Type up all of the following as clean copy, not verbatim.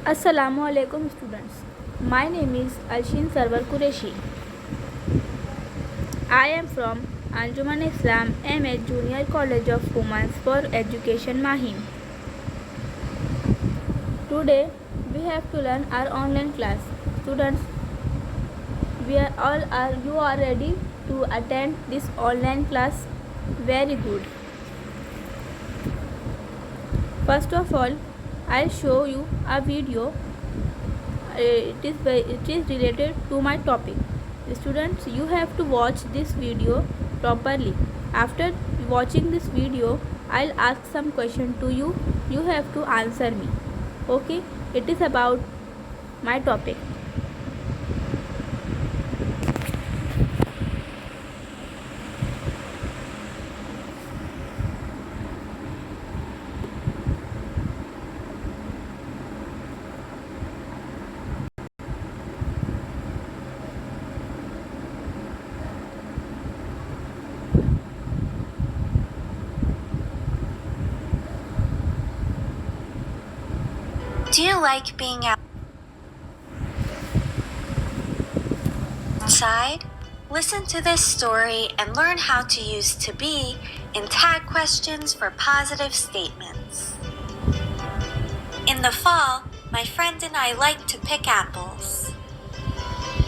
Assalamu alaikum students. My name is Alshin Sarwar Qureshi. I am from Anjuman Islam MA Junior College of Women's for Education Mahim. Today we have to learn our online class. Students, you are ready to attend this online class? Very good. First of all, I'll show you a video. It is related to my topic. Students, you have to watch this video properly. After watching this video, I'll ask some question to you. You have to answer me. Okay? It is about my topic. Do you like being outside? Listen to this story and learn how to use to be in tag questions for positive statements. In the fall, my friend and I like to pick apples.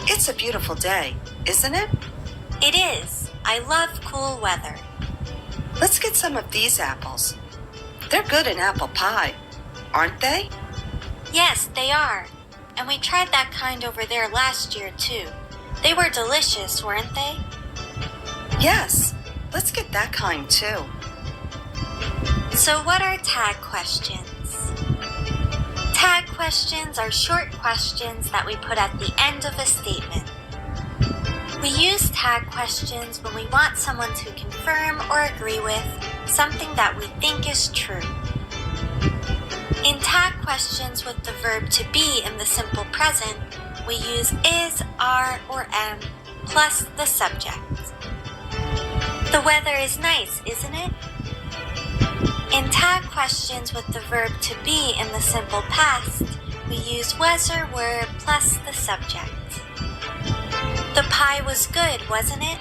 It's a beautiful day, isn't it? It is. I love cool weather. Let's get some of these apples. They're good in apple pie, aren't they? Yes, they are. And we tried that kind over there last year, too. They were delicious, weren't they? Yes, let's get that kind too. So what are tag questions? Tag questions are short questions that we put at the end of a statement. We use tag questions when we want someone to confirm or agree with something that we think is true. In tag questions with the verb to be in the simple present, we use is, are, or am plus the subject. The weather is nice, isn't it? In tag questions with the verb to be in the simple past, we use was or were plus the subject. The pie was good, wasn't it?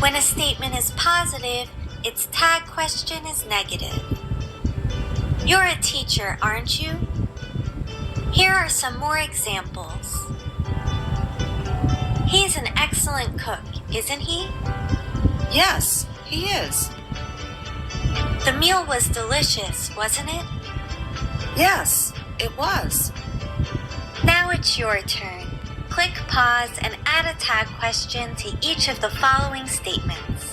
When a statement is positive, its tag question is negative. You're a teacher, aren't you? Here are some more examples. He's an excellent cook, isn't he? Yes, he is. The meal was delicious, wasn't it? Yes, it was. Now it's your turn. Click pause and add a tag question to each of the following statements.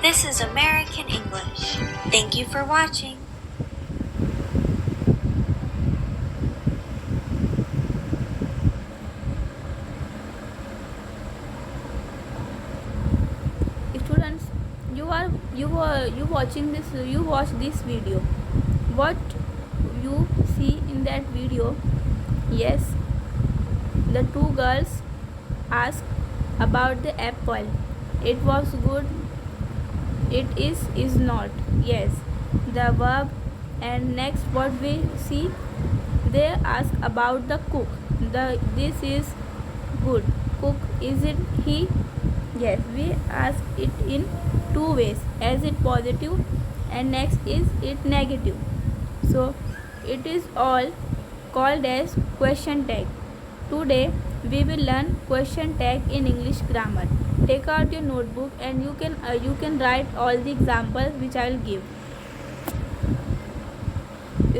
This is American English. Thank you for watching. Students, you watch this video. What you see in that video? Yes, the two girls asked about the apple. It was good. It is not. Yes, the verb. And next what we see, they ask about the cook. This is good. Cook, is it he? Yes, we ask it in two ways, as it positive and next is it negative. So it is all called as question tag. Today we will learn question tag in English grammar. Take out your notebook and you can write all the examples which I will give.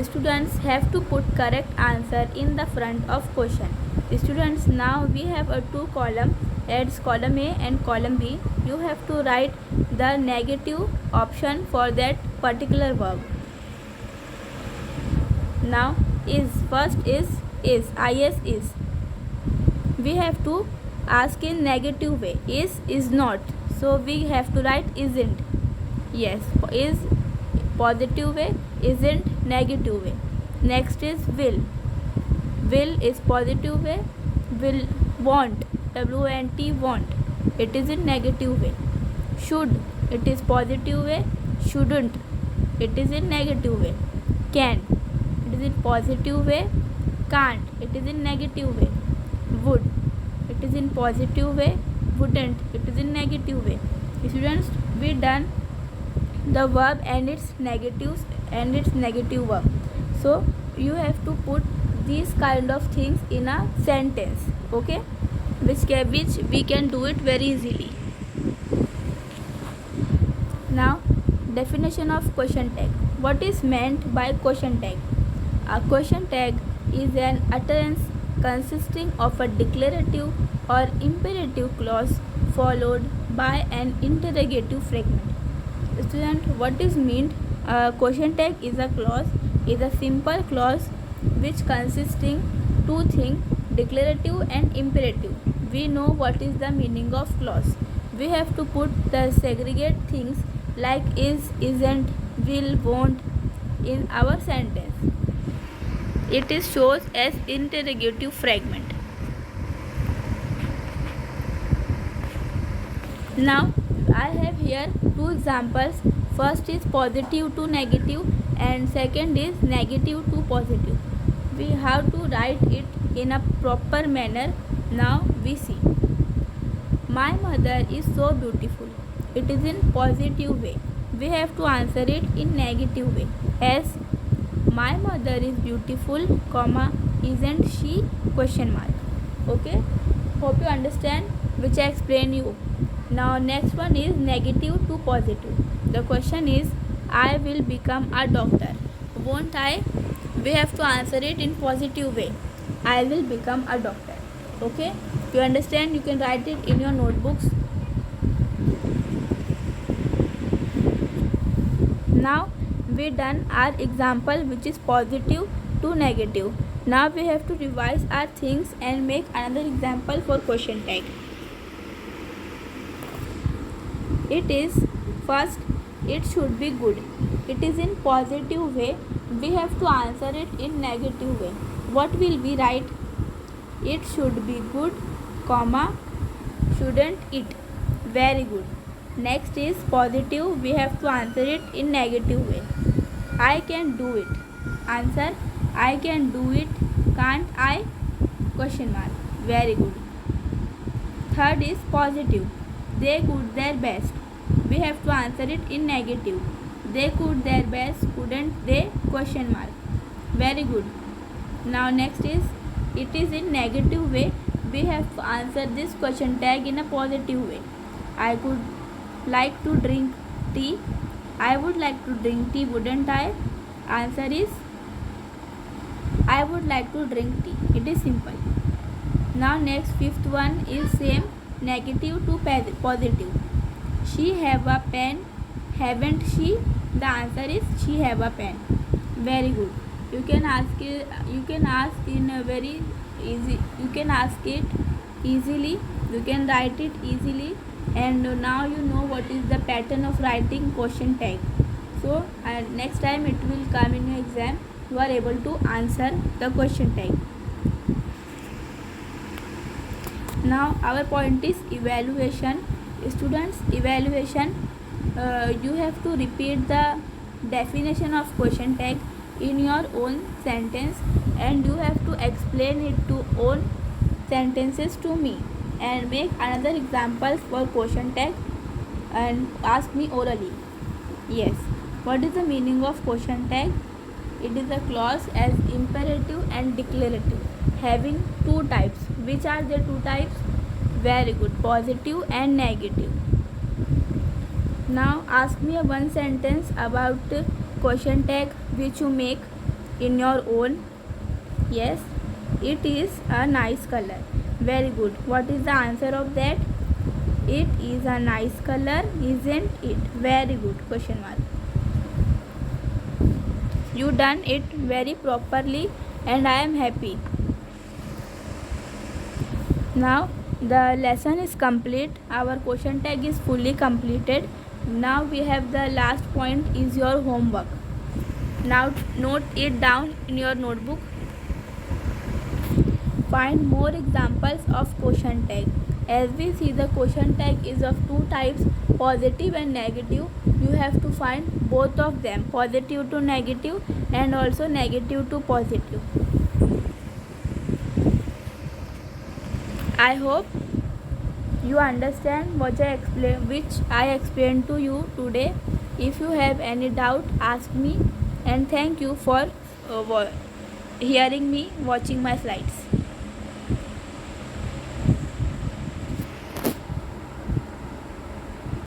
Students have to put correct answer in the front of question. Students, now we have a two column, that's column A and column B. You have to write the negative option for that particular verb. Now first is is. We have to ask in negative way. Is not. So we have to write isn't. Yes, is positive way, isn't negative way. Next is will. Will is positive way. Will, want, want, want, it is in negative way. Should, it is positive way. Shouldn't, it is in negative way. Can, it is in positive way. Can't, it is in negative way. Would, it is in positive way. Wouldn't, it is in negative way. Students, we done the verb and its negatives and its negative verb. So you have to put these kind of things in a sentence, okay, which we can do it very easily. Now, definition of question tag. What is meant by question tag? A question tag is an utterance consisting of a declarative or imperative clause followed by an interrogative fragment. Student, what is meant? A question tag is a clause, is a simple clause which consisting two things, declarative and imperative. We know what is the meaning of clause. We have to put the segregate things like is, isn't, will, won't in our sentence. It is shows as interrogative fragment. Now I have here two examples. First is positive to negative and second is negative to positive. We have to write it in a proper manner. Now we see. My mother is so beautiful. It is in positive way. We have to answer it in negative way as my mother is beautiful, comma, isn't she, question mark. Okay, hope you understand, which I explain you. Now next one is negative to positive. The question is I will become a doctor. Won't I? We have to answer it in positive way. I will become a doctor. Okay, you understand, you can write it in your notebooks. Now we done our example which is positive to negative. Now we have to revise our things and make another example for question tag. It is first, it should be good. It is in positive way. We have to answer it in negative way. What will we write? It should be good, comma, shouldn't it. Very good. Next is positive. We have to answer it in negative way. I can do it. Answer, I can do it. Can't I? Question mark. Very good. Third is positive. They could their best. We have to answer it in negative. They could their best. Couldn't they? Question mark. Very good. Now next is it is in negative way. We have to answer this question tag in a positive way. I could like to drink tea. I would like to drink tea, wouldn't I? Answer is I would like to drink tea. It is simple. Now next fifth one is same, negative to positive. She have a pen, haven't she? The answer is she have a pen. Very good. You can ask it in a very easy, you can ask it easily, you can write it easily, and now you know what is the pattern of writing question tag. So next time it will come in your exam, you are able to answer the question tag. Now our point is evaluation. Students, evaluation, you have to repeat the definition of question tag in your own sentence, and you have to explain it to own sentences to me, and make another examples for question tag and ask me orally. Yes, what is the meaning of question tag? It is a clause as imperative and declarative, having two types. Which are the two types? Very good, positive and negative. Now ask me a one sentence about question tag which you make in your own. Yes, it is a nice color. Very good. What is the answer of that? It is a nice color, isn't it? Very good, question mark. You done it very properly and I am happy. Now the lesson is complete. Our question tag is fully completed. Now we have the last point is your homework. Now note it down in your notebook. Find more examples of question tag. As we see, the question tag is of two types, positive and negative. You have to find both of them, positive to negative and also negative to positive. I hope you understand which I explained to you today. If you have any doubt, ask me, and thank you for hearing me, watching my slides.